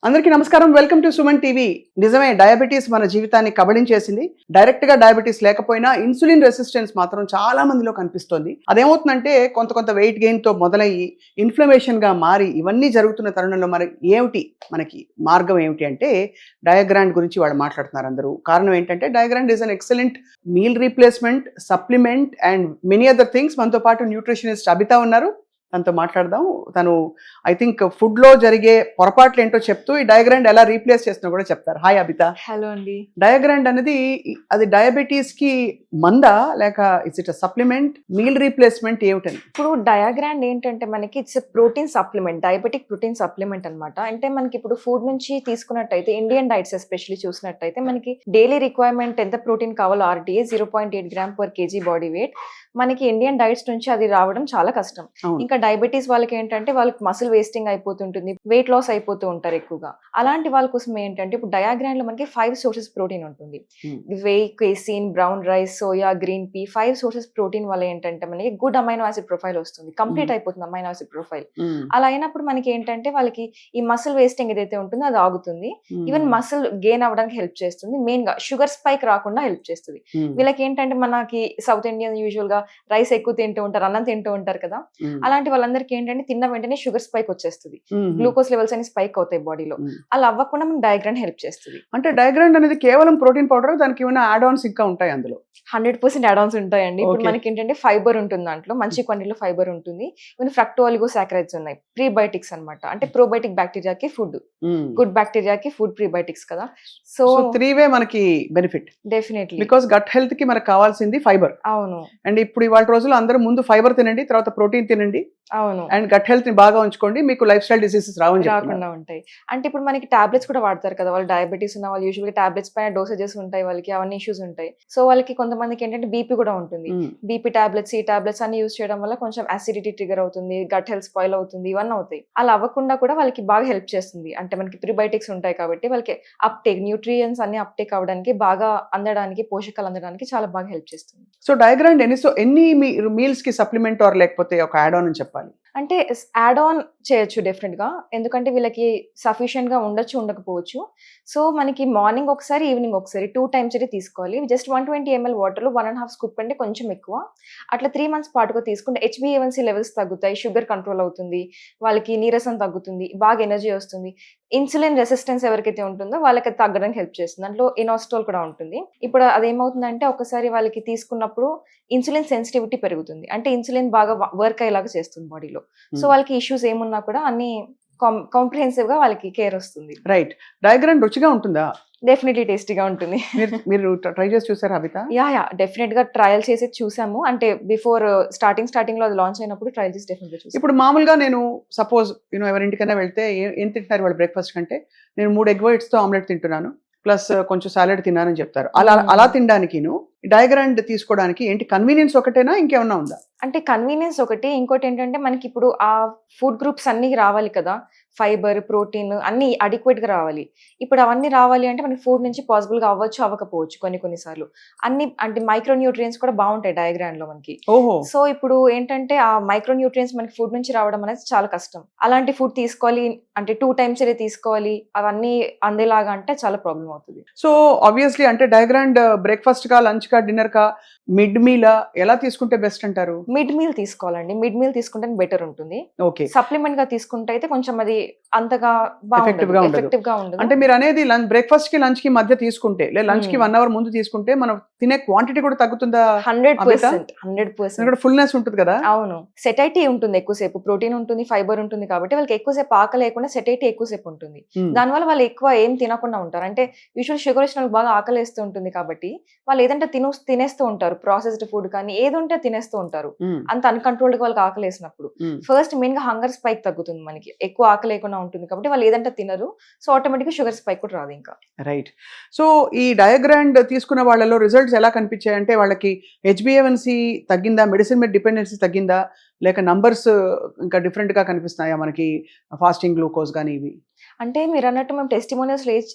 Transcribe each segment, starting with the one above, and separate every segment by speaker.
Speaker 1: అందరికీ నమస్కారం. Welcome to Suman TV. నిజమే, డయాబెటీస్ మన జీవితాన్ని కబళించేసింది. డైరెక్ట్ గా డయాబెటీస్ లేకపోయినా ఇన్సులిన్ రెసిస్టెన్స్ మాత్రం చాలా మందిలో కనిపిస్తోంది. అదేమవుతుందంటే కొంత వెయిట్ గెయిన్ తో మొదలయ్యి ఇన్ఫ్లమేషన్ గా మారి ఇవన్నీ జరుగుతున్న తరుణంలో మరి మనకి మార్గం ఏమిటి అంటే డయాగ్రాండ్ గురించి వాళ్ళు మాట్లాడుతున్నారు అందరూ. కారణం ఏంటంటే డయాగ్రాండ్ is an excellent meal replacement, supplement and many other things. మనతో పాటు న్యూట్రిషనిస్ట్ అబితా ఉన్నారు. తనతో మాట్లాడదాం. తను ఐ థింక్ ఫుడ్ లో జరిగే పొరపాట్లు ఏంటో చెప్తూ ఈ డయాగ్రాండ్ ఎలా రీప్లేస్ చేస్తున్నా కూడా చెప్తారు. హాయ్ అబిత.
Speaker 2: హలో అండి.
Speaker 1: డయాగ్రాండ్ అనేది అది డయాబెటీస్ కి మందా లేక it's it supplement, meal replacement ఏమిటని?
Speaker 2: ఇప్పుడు డయాగ్రాండ్ ఏంటంటే మనకి it's protein supplement, diabetic protein supplement అనమాట. అంటే మనకి ఇప్పుడు ఫుడ్ నుంచి తీసుకున్నట్టయితే ఇండియన్ డైట్స్ ఎస్పెషల్లీ చూసినట్టయితే మనకి డైలీ రిక్వైర్మెంట్ ఎంత ప్రోటీన్ కావాలో RDA 0.8 gram per KG body weight మనకి ఇండియన్ డైట్స్ నుంచి అది రావడం చాలా కష్టం. ఇంకా డయాబెటీస్ వాళ్ళకి ఏంటంటే వాళ్ళకి మసిల్ వేస్టింగ్ అయిపోతుంటుంది, వెయిట్ లాస్ అయిపోతూ ఉంటారు ఎక్కువగా. అలాంటి వాళ్ళ కోసం ఏంటంటే ఇప్పుడు డయాగ్రాండ్ లో మనకి 5 సోర్సెస్ ప్రోటీన్ ఉంటుంది. Whey, casein, brown rice, soya, green pea, 5 sources protein వల్ల ఏంటంటే మనకి గుడ్ అమైనో యాసిడ్ ప్రొఫైల్ వస్తుంది, కంప్లీట్ అయిపోతుంది అమైనో యాసిడ్ ప్రొఫైల్. అలా అయినప్పుడు మనకి ఏంటంటే వాళ్ళకి ఈ మసిల్ వేస్టింగ్ ఏదైతే ఉంటుందో అది ఆగుతుంది. ఈవెన్ మసిల్ గెయిన్ అవ్వడానికి హెల్ప్ చేస్తుంది. మెయిన్ గా షుగర్ స్పైక్ రాకుండా హెల్ప్ చేస్తుంది. వీళ్ళకి ఏంటంటే మనకి సౌత్ ఇండియన్ యూజువల్ గా రైస్ ఎక్కువ తింటూ ఉంటారు, అన్నం తింటూ ఉంటారు కదా. అలాంటి వాళ్ళందరికీ ఏంటంటే తిన్న వెంటనే షుగర్ స్పైక్ వచ్చేస్తుంది, గ్లూకోజ్ లెవెల్స్ అని స్పైక్ అవుతాయి బాడీలో. అలా అవ్వకుండా మనకి డయాగ్రాండ్ హెల్ప్ చేస్తుంది.
Speaker 1: అంటే డయాగ్రాండ్ అనేది కేవలం ప్రోటీన్ పౌడర్, దానికి ఏమైనా యాడ్ ఆన్స్ ఇంకా ఉంటాయి అందులో?
Speaker 2: 100% యాడ్ ఆన్స్ ఉంటాయండి. ఇప్పుడు మనకి ఏంటంటే ఫైబర్ ఉంటుంది, దాంట్లో మంచి క్వాంటిటీలో ఫైబర్ ఉంటుంది. ఈవెన్ ఫ్రక్టోలిగోసాకరైడ్స్ ఉన్నాయి, ప్రీబయోటిక్స్ అన్నమాట. అంటే ప్రోబయోటిక్ బ్యాక్టీరియాకి ఫుడ్, గుడ్ బ్యాక్టీరియాకి ఫుడ్ ప్రీబయోటిక్స్ కదా. సో 3 వే
Speaker 1: మనకి benefit
Speaker 2: definitely,
Speaker 1: because gut health కి మనకు కావాల్సింది ఫైబర్.
Speaker 2: అవును.
Speaker 1: అండ్ ఇప్పుడు ఇవాళ రోజుల్లో అందరూ ముందు ఫైబర్ తినండి, తర్వాత ప్రోటీన్ తినండి.
Speaker 2: అవును.
Speaker 1: అండ్ గట్ హెల్త్ ని బాగా ఉంచుకోండి, మీకు లైఫ్ స్టైల్ డిసీజెస్
Speaker 2: రాకుండా ఉంటాయి. అంటే ఇప్పుడు మనకి టాబ్లెట్స్ కూడా వాడతారు కదా, వాళ్ళు డయాబెటీస్ ఉన్న వాళ్ళు యూజువల్గా టాబ్లెట్స్ పైన డోసేజెస్ ఉంటాయి, వాళ్ళకి అవన్నీ ఇష్యూస్ ఉంటాయి. సో వాళ్ళకి కొంతమందికి ఏంటంటే బీపీ కూడా ఉంటుంది. బీపీ టాబ్లెట్స్, ఈ టాబ్లెట్స్ అన్ని యూజ్ చేయడం వల్ల కొంచెం అసిడిటీ ట్రిగర్ అవుతుంది, గట్ హెల్త్ స్పాయిల్ అవుతుంది, ఇవన్నీ అవుతాయి. అలా అవ్వకుండా కూడా వాళ్ళకి బాగా హెల్ప్ చేస్తుంది. అంటే మనకి ప్రీబయోటిక్స్ ఉంటాయి కాబట్టి వాళ్ళకి అప్టేక్, న్యూట్రియన్స్ అన్ని అప్టేక్ అవ్వడానికి, బాగా అందడానికి, పోషకాలు అందడానికి చాలా బాగా హెల్ప్ చేస్తుంది.
Speaker 1: సో డయాగ్రాండ్ ఎన్ని మీల్స్ కి సప్లిమెంట్ ఆర్ లేకపోతే ఒక యాడ్ ఆన్ అని చెప్పాలి?
Speaker 2: అంటే యాడ్ ఆన్ చేయొచ్చు డెఫినెట్ గా, ఎందుకంటే వీళ్ళకి సఫిషియెంట్ గా ఉండొచ్చు, ఉండకపోవచ్చు. సో మనకి మార్నింగ్ ఒకసారి, ఈవినింగ్ ఒకసారి 2 టైమ్స్ అయితే తీసుకోవాలి. జస్ట్ 120 ml వాటర్ లో 1.5 స్కూప్ అంటే కొంచెం ఎక్కువ. అట్లా 3 months పాటుగా తీసుకుంటే HbA1c లెవెల్స్ తగ్గుతాయి, షుగర్ కంట్రోల్ అవుతుంది, వాళ్ళకి నీరసం తగ్గుతుంది, బాగా ఎనర్జీ వస్తుంది. ఇన్సులిన్ రెసిస్టెన్స్ ఎవరికైతే ఉంటుందో వాళ్ళకి తగ్గడానికి హెల్ప్ చేస్తుంది. దాంట్లో ఇనాస్టోల్ కూడా ఉంటుంది. ఇప్పుడు అదేమవుతుందంటే ఒకసారి వాళ్ళకి తీసుకున్నప్పుడు ఇన్సులిన్ సెన్సిటివిటీ పెరుగుతుంది, అంటే ఇన్సులిన్ బాగా వర్క్ అయ్యేలాగా చేస్తుంది బాడీలో. సో వాళ్ళకి ఇష్యూస్ ఏమున్నా కూడా అన్ని కాంప్రిహెన్సివ్ గా వాళ్ళకి కేర్ వస్తుంది.
Speaker 1: రైట్. డయాగ్రాండ్ రుచిగా ఉంటుందా?
Speaker 2: డెఫినెట్లీ టేస్టీగా ఉంటుంది.
Speaker 1: మీరు ట్రై చేసి చూసారా అబిత?
Speaker 2: యా డెఫినెట్ గా ట్రయల్ చేసి చూసాము. అంటే బిఫోర్ స్టార్టింగ్ లో అది లాంచ్ అయినప్పుడు ట్రయల్ చేసి డెఫినెట్ గా చూసాము.
Speaker 1: ఇప్పుడు మామూలుగా నేను సపోజ్ ఎవరింటికైనా వెళ్తే ఏం తింటున్నారు వాళ్ళు బ్రేక్ఫాస్ట్ కంటే, నేను 3 ఎగ్ వైట్స్ తో ఆమ్లెట్ తింటున్నాను ప్లస్ కొంచెం సాలెడ్ తిన్నానని చెప్తారు. అలా తినడానికి డయాగ్రాండ్ తీసుకోవడానికి ఏంటి కన్వీనియన్స్ ఒకటేనా, ఇంకేమన్నా ఉందా?
Speaker 2: అంటే కన్వీనియన్స్ ఒకటి, ఇంకోటి ఏంటంటే మనకి ఇప్పుడు ఆ ఫుడ్ గ్రూప్స్ అన్ని రావాలి కదా, ఫైబర్, ప్రోటీన్ అన్ని అడిక్వేట్ గా రావాలి. ఇప్పుడు అవన్నీ రావాలి అంటే మనకి ఫుడ్ నుంచి పాసిబుల్ గా అవ్వచ్చు, అవ్వకపోవచ్చు కొన్నిసార్లు. అన్ని అంటే మైక్రో న్యూట్రియన్స్ కూడా బాగుంటాయి డయాగ్రాండ్ లో మనకి. సో ఇప్పుడు ఏంటంటే ఆ మైక్రో న్యూట్రియన్స్ మనకి ఫుడ్ నుంచి రావడం అనేది చాలా కష్టం. అలాంటి ఫుడ్ తీసుకోవాలి అంటే 2 టైమ్స్ తీసుకోవాలి, అవన్నీ అందేలాగా అంటే చాలా ప్రాబ్లం అవుతుంది.
Speaker 1: సో ఆబ్వియస్లీ అంటే డయాగ్రాండ్ బ్రేక్ఫాస్ట్ కా, లంచ్ కా, డిన్నర్ కా, మిడ్ మీల్ ఎలా తీసుకుంటే బెస్ట్ అంటారు?
Speaker 2: మిడ్ మీల్ తీసుకోవాలండి. మిడ్ మీల్ తీసుకుంటే బెటర్ ఉంటుంది.
Speaker 1: ఓకే.
Speaker 2: సప్లిమెంట్ గా తీసుకుంటే అయితే కొంచెం అది అంతగా ఎఫెక్టివ్ గా ఉండదు.
Speaker 1: అంటే మీరు అనేది బ్రేక్ఫాస్ట్ కి, లంచ్ కి మధ్య తీసుకుంటే, లంచ్ కి 1 hour ముందు తీసుకుంటే మనం తినే క్వాంటిటీ కూడా తగ్గుతుందా?
Speaker 2: 100%
Speaker 1: ఫుల్నెస్ ఉంటుంది కదా.
Speaker 2: అవును, సెటైటీ ఉంటుంది, ఎక్కువసేపు ప్రోటీన్ ఉంటుంది, ఫైబర్ ఉంటుంది కాబట్టి వాళ్ళకి ఎక్కువసేపు ఆకలి లేకుండా సెటైటీ ఎక్కువసేపు ఉంటుంది. దానివల్ల వాళ్ళు ఎక్కువ ఏం తినకుండా ఉంటారు. అంటే యూజువల్ షుగర్ వచ్చిన బాగా ఆకలి వేస్తూ ఉంటుంది కాబట్టి వాళ్ళు ఏదంటే తినేస్తూ ఉంటారు, ప్రాసెస్డ్ ఫుడ్ కానీ ఏది ఉంటే తినేస్తూ ఉంటారు. అంత అన్కంట్రోల్డ్ గా వాళ్ళకి ఆకలి వేసినప్పుడు ఫస్ట్ మెయిన్ గా హంగర్ స్పైక్ తగ్గుతుంది, మనకి ఎక్కువ ఆకలి లేకుండా ఉంటుంది కాబట్టి వాళ్ళు ఏదంటే తినరు. సో ఆటోమేటిక్ గా షుగర్ స్పైక్ కూడా రాదు ఇంకా. రైట్.
Speaker 1: సో ఈ డయాగ్రాండ్ తీసుకున్న వాళ్ళలో రిజల్ట్స్ ఎలా కనిపించాయి అంటే వాళ్ళకి HbA1c తగ్గిందా, మెడిసిన్ మీద డిపెండెన్సీ తగ్గిందా, లేక నంబర్స్ ఇంకా డిఫరెంట్ గా కనిపిస్తున్నాయా మనకి, ఫాస్టింగ్ గ్లూకోజ్ కానీ ఇవి?
Speaker 2: అంటే మీరు అన్నట్టు మేము టెస్టిమోనియల్స్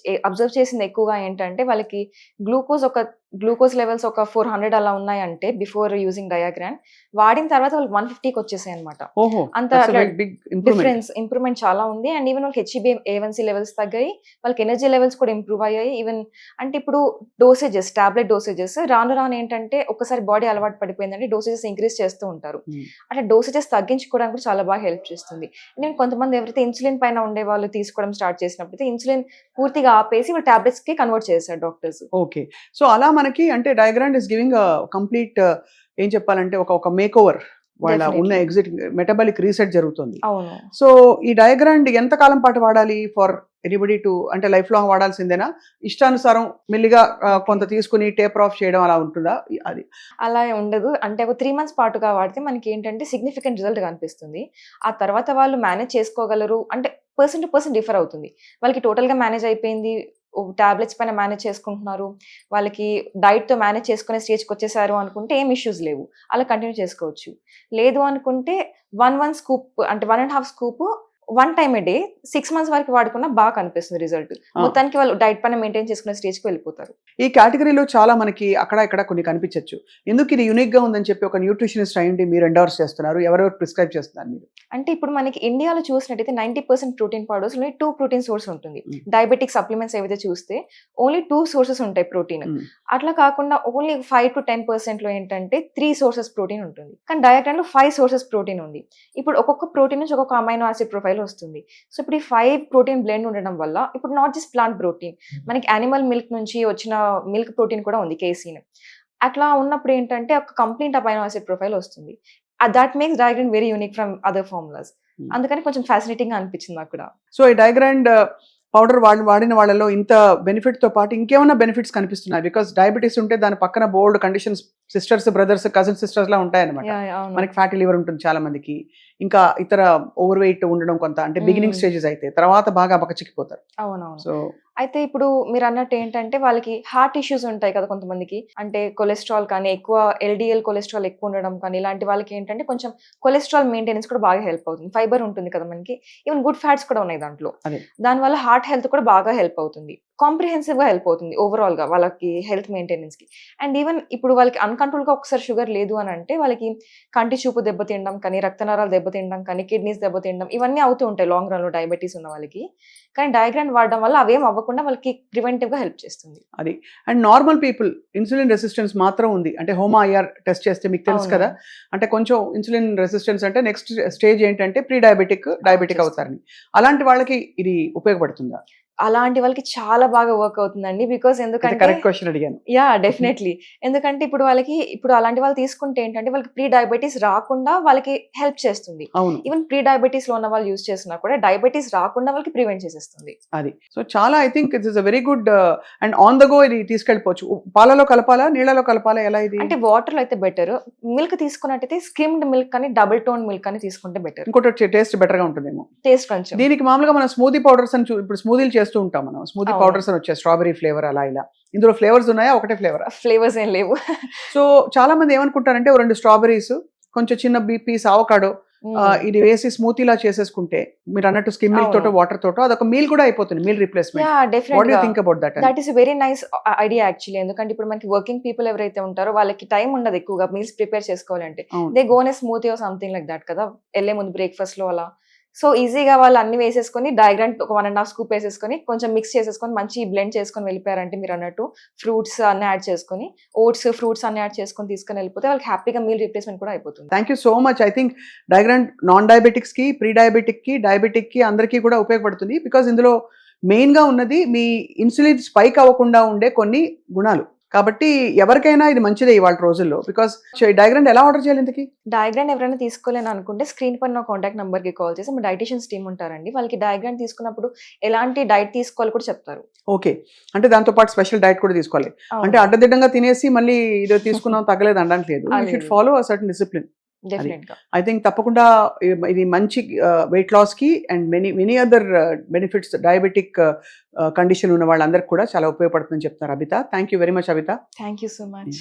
Speaker 2: అబ్జర్వ్ చేసింది ఎక్కువగా ఏంటంటే వాళ్ళకి గ్లూకోజ్ ఒక గ్లూకోజ్ లెవెల్స్ ఒక 400 అలా ఉన్నాయంటే బిఫోర్ యూజింగ్ డయాగ్రామ్, వాడిన తర్వాత వాళ్ళకి 150కి వచ్చేసాయి అనమాట.
Speaker 1: ఓహో,
Speaker 2: అంత
Speaker 1: that's a very big improvement.
Speaker 2: Improvement చాలా ఉంది. అండ్ ఈవెన్ వాళ్ళకి HbA1c లెవెల్స్ తగ్గాయి, వాళ్ళకి ఎనర్జీ లెవెల్స్ కూడా ఇంప్రూవ్ అయ్యాయి. ఈవెన్ అంటే ఇప్పుడు టాబ్లెట్ డోసేజెస్ రాను రాను ఏంటంటే ఒకసారి బాడీ అలవాటు పడిపోయిందంటే డోసేజెస్ ఇంక్రీజ్ చేస్తూ ఉంటారు.
Speaker 1: Hmm.
Speaker 2: అట్లా డోసేజెస్ తగ్గించుకోవడానికి కూడా చాలా బాగా హెల్ప్ చేస్తుంది. నేను కొంతమంది ఎవరైతే ఇన్సులిన్ పైన ఉండే వాళ్ళు తీసుకోవడం స్టార్ట్ చేసినప్పుడు ఇన్సులిన్ పూర్తిగా ఆపేసి వాళ్ళు టాబ్లెట్స్ కి కన్వర్ట్ చేశారు డాక్టర్స్.
Speaker 1: ఓకే, సో అలా మనకి అంటే డయాగ్రాండ్ ఇస్ గివింగ్ కంప్లీట్ ఏం చెప్పాలంటే ఒక మేక్ ఓవర్, వాళ్ళ
Speaker 2: Definitely.
Speaker 1: ఉన్న ఎగ్జిట్ మెటబాలిక్ రీసెట్ జరుగుతుంది.
Speaker 2: అవును.
Speaker 1: సో ఈ డయాగ్రాండ్ ఎంత కాలం పాటు వాడాలి ఫర్ ఎనీబడి టు, అంటే లైఫ్ లాంగ్ వాడాల్సిందేనా? ఇష్టానుసారం మెల్లిగా కొంత తీసుకుని టేపర్ ఆఫ్ చేయడం అలా ఉంటుందా అది?
Speaker 2: అలా ఉండదు. అంటే ఒక 3 మంత్స్ పాటుగా వాడితే మనకి ఏంటంటే సిగ్నిఫికెంట్ రిజల్ట్ కనిపిస్తుంది. ఆ తర్వాత వాళ్ళు మేనేజ్ చేసుకోగలరు అంటే పర్సన్ టు పర్సన్ డిఫర్ అవుతుంది. వాళ్ళకి టోటల్‌గా మేనేజ్ అయిపోయింది. టాబ్లెట్స్ పైన మేనేజ్ చేసుకుంటున్నారు. వాళ్ళకి డైట్‌తో మేనేజ్ చేసుకునే స్టేజ్‌కి వచ్చేసారు అనుకుంటే ఏం ఇష్యూస్ లేవు. అలా కంటిన్యూ చేసుకోవచ్చు. లేదు అనుకుంటే 1 స్కూప్ అంటే 1 ½ స్కూప్ 1 టైమ్ ఏ డే 6 మంత్స్ వరకు వాడుకున్నా బాగా కనిపిస్తుంది రిజల్ట్. మొత్తానికి వాళ్ళు డైట్ పైన మెయింటైన్ చేసుకునే స్టేజ్‌కి వెళ్ళిపోతారు.
Speaker 1: ఈ కేటగిరీలో చాలా మనకి అక్కడ ఇక్కడ కొన్ని కనిపించవచ్చు. ఎందుకు ఇది యూనిక్ గా ఉందని చెప్పి ఒక న్యూట్రిషనిస్ట్ అయ్యండి మీరు ఎండోర్స్ చేస్తున్నారు, ఎవరెవరు ప్రిస్క్రైబ్ చేస్తున్నారు మీరు?
Speaker 2: అంటే ఇప్పుడు మనకి ఇండియాలో చూసినట్టయితే 90% ప్రోటీన్ పౌడర్స్ లో 2 ప్రోటీన్ సోర్స్ ఉంటుంది.
Speaker 1: Mm.
Speaker 2: డయాబెటిక్ సప్లిమెంట్స్ ఏవైతే చూస్తే ఓన్లీ 2 సోర్సెస్ ఉంటాయి ప్రోటీన్.
Speaker 1: Mm.
Speaker 2: అట్లా కాకుండా ఓన్లీ 5 to 10% లో ఏంటంటే 3 సోర్సెస్ ప్రోటీన్ ఉంటుంది. కానీ డయాగ్రామ్ లో 5 సోర్సెస్ ప్రోటీన్ ఉంది. ఇప్పుడు ఒక్కొక్క ప్రోటీన్ నుంచి ఒక్కొక్క అమైనో యాసిడ్ ప్రొఫైల్ వస్తుంది. సో ఇప్పుడు ఈ 5 ప్రోటీన్ బ్లెండ్ ఉండడం వల్ల ఇప్పుడు నాట్ జస్ట్ ప్లాంట్ ప్రోటీన్, మనకి యానిమల్ మిల్క్ నుంచి వచ్చిన మిల్క్ ప్రోటీన్ కూడా ఉంది, కేసీన్. అట్లా ఉన్నప్పుడు ఏంటంటే ఒక కంప్లీట్ అమైనో యాసిడ్ ప్రొఫైల్ వస్తుంది. That makes diagram very unique from other formulas. అందుకని కొంచెం ఫ్యాసినేటింగ్ గా అనిపించింది నాకు కూడా.
Speaker 1: సో ఈ డయాగ్రాండ్ పౌడర్ వాడిన వాళ్ళలో ఇంత బెనిఫిట్ తో పాటు ఇంకేమైనా బెనిఫిట్స్ కనిపిస్తున్నాయి? బికాస్ డయాబెటీస్ ఉంటే దాని పక్కన బోల్డ్ conditions, sisters brothers cousin sisters లా ఉంటాయన్నమాట.
Speaker 2: అవును.
Speaker 1: మనకి ఫ్యాటీ లివర్ ఉంటుంది చాలా మందికి, ఇంకా ఇతర ఓవర్ వెయిట్ ఉండడం కొంత, అంటే బిగినింగ్ స్టేజెస్ అయితే తర్వాత బాగా బకచిక్కిపోతారు.
Speaker 2: అవునవును.
Speaker 1: సో
Speaker 2: అయితే ఇప్పుడు మీరు అన్నట్టు ఏంటంటే వాళ్ళకి హార్ట్ ఇష్యూస్ ఉంటాయి కదా కొంతమందికి, అంటే కొలెస్ట్రాల్ కానీ ఎక్కువ LDL కొలెస్ట్రాల్ ఎక్కువ ఉండడం కానీ ఇలాంటి వాళ్ళకి ఏంటంటే కొంచెం కొలెస్ట్రాల్ మెయింటెనెన్స్ కూడా బాగా హెల్ప్ అవుతుంది. ఫైబర్ ఉంటుంది కదా మనకి, ఈవెన్ గుడ్ ఫ్యాట్స్ కూడా ఉన్నాయి దాంట్లో.
Speaker 1: అదే.
Speaker 2: దానివల్ల హార్ట్ హెల్త్ కూడా బాగా హెల్ప్ అవుతుంది. కాంప్రిహెన్సివ్ గా హెల్ప్ అవుతుంది ఓవరాల్ గా వాళ్ళకి హెల్త్ మెయింటెనెన్స్ కి. అండ్ ఈవెన్ ఇప్పుడు వాళ్ళకి అన్కంట్రోల్ గా ఒకసారి షుగర్ లేదు అని అంటే వాళ్ళకి కంటి చూపు దెబ్బతినడం కానీ, రక్తనాళాలు దెబ్బతినడం కానీ, కిడ్నీస్ దెబ్బతినడం ఇవన్నీ అవుతూ ఉంటాయి లాంగ్ రన్ లో డయాబెటీస్ ఉన్న వాళ్ళకి. కానీ డయాగ్రామ్ వాడడం వల్ల అవేం అవ్వకుండా వాళ్ళకి ప్రివెంటివ్ గా హెల్ప్ చేస్తుంది.
Speaker 1: అది. And normal people insulin resistance మాత్రం ఉంది అంటే హోమా IR టెస్ట్ చేస్తే మీకు తెలుసు
Speaker 2: అవును.
Speaker 1: కదా, అంటే కొంచెం ఇన్సులిన్ రెసిస్టెన్స్ అంటే నెక్స్ట్ స్టేజ్ ఏంటంటే ప్రీ డయాబెటిక్
Speaker 2: చేస్తుంది.
Speaker 1: అవుతారని. అలాంటి వాళ్ళకి ఇది ఉపయోగపడుతుందా?
Speaker 2: అలాంటి వాళ్ళకి చాలా బాగా వర్క్ అవుతుందండి. బికాస్ ఎందుకంటే
Speaker 1: కరెక్ట్ క్వశ్చన్ అడిగాను.
Speaker 2: డెఫినెట్లీ. ఎందుకంటే ఇప్పుడు అలాంటి వాళ్ళు తీసుకుంటే ఏంటంటే వాళ్ళకి ప్రీ డయాబెటీస్ రాకుండా వాళ్ళకి హెల్ప్ చేస్తుంది.
Speaker 1: అవును,
Speaker 2: ఈవెన్ ప్రీ డయాబెటీస్ లో ఉన్న వాళ్ళు యూజ్ చేసినా కూడా డయాబెటీస్ రాకుండా వాళ్ళకి ప్రివెంట్ చేసేస్తుంది.
Speaker 1: అది. సో చాలా I think it is a very good and on the go ఇది తీసుకెళ్ళిపోవచ్చు. పాలలో కలపాలా, నీళ్ళలో కలపాలా, ఎలా ఇది?
Speaker 2: అంటే వాటర్ లో అయితే బెటర్. మిల్క్ తీసుకున్నట్టయితే స్కిమ్డ్ మిల్క్ కానీ డబుల్ టోన్ మిల్క్ కానీ తీసుకుంటే బెటర్.
Speaker 1: ఇంకోటి టేస్ట్ బెటర్ గా ఉంటుందేమో.
Speaker 2: టేస్ట్ కొంచెం.
Speaker 1: దీనికి మామూలుగా మనం స్మూదీ పౌడర్స్ అని ఇప్పుడు స్మూదీలు చేస్తూ ఉంటాం, మనం స్మూదీ
Speaker 2: అవును.
Speaker 1: పౌడర్స్ అని వచ్చాయి, స్ట్రాబెరీ ఫ్లేవర్ అలా ఇలా. ఇందులో ఫ్లేవర్స్ ఉన్నాయా, ఒకటే ఫ్లేవరా?
Speaker 2: ఫ్లేవర్స్ ఏం లేవు.
Speaker 1: సో చాలా మంది ఏమనుకుంటారంటే 2 స్ట్రాబెరీస్, కొంచెం చిన్న పీస్ అవకాడో ఇది వేసి స్మూతీలా చేసేసుకుంటే మీరు అన్నట్టు స్కిమ్ మిల్క్ తోటో వాటర్ తోటో అదొక మీల్ కూడా అయిపోతుంది, meal replacement. What do you think about that?
Speaker 2: That is very nice idea actually. ఎందుకంటే ఇప్పుడు మనకి వర్కింగ్ పీపుల్ ఎవరైతే ఉంటారో వాళ్ళకి టైం ఉండదు ఎక్కువగా మీల్స్ ప్రిపేర్ చేసుకోవాలంటే. They gone a smoothie or something like that కదా, వెళ్ళే ముందు బ్రేక్ఫాస్ట్ లో అలా. సో ఈజీగా వాళ్ళు అన్ని వేసేసుకొని డయాగ్రామ్ ఒక 1.5 స్కూప్ వేసేసుకొని కొంచెం మిక్స్ చేసేసుకొని మంచి బ్లెండ్ చేసుకొని వెళ్ళిపోయారంటే మీరు అన్నట్టు ఫ్రూట్స్ అన్ని యాడ్ చేసుకొని, ఓట్స్ ఫ్రూట్స్ అన్ని యాడ్ చేసుకొని తీసుకొని వెళ్ళిపోతే వాళ్ళకి హ్యాపీగా మీల్ రీప్లేస్మెంట్ కూడా అయిపోతుంది.
Speaker 1: Thank you so much. I think diagram non diabetics కి, ప్రీ డయాబెటిక్ కి, డయాబెటిక్ కి అందరికీ కూడా ఉపయోగపడుతుంది. బికాజ్ ఇందులో మెయిన్ గా ఉన్నది మీ ఇన్సులిన్ స్పైక్ అవ్వకుండా ఉండే కొన్ని గుణాలు. కాబట్టి ఎవరికైనా ఇది మంచిదే ఇవాళ రోజుల్లో. బికాస్ డయాగ్రామ్ ఎలా ఆర్డర్ చేయాలి ఇంతకీ?
Speaker 2: డయాగ్రామ్ ఎవరైనా తీసుకోలేని అనుకుంటే స్క్రీన్ పైన కాంటాక్ట్ నెంబర్ కి కాల్ చేసి మా డైటీషియన్స్ టీమ్ ఉంటారండి, వాళ్ళకి డయాగ్రామ్ తీసుకున్నప్పుడు ఎలాంటి డైట్ తీసుకోవాలి కూడా చెప్తారు.
Speaker 1: ఓకే, అంటే దాంతో పాటు స్పెషల్ డైట్ కూడా తీసుకోవాలి. అంటే అడ్డదిడ్డంగా తినేసి మళ్ళీ ఇదో తీసుకున్నాం తగ్గలేదు అనడానికి లేదు. You should follow a certain discipline. I think తప్పకుండా ఇది మంచి వెయిట్ లాస్ కి and many other benefits diabetic condition ఉన్న వాళ్ళందరికీ కూడా చాలా ఉపయోగపడుతుందని చెప్తున్నారు Abitha. Thank you very much Abitha.
Speaker 2: Thank you so much.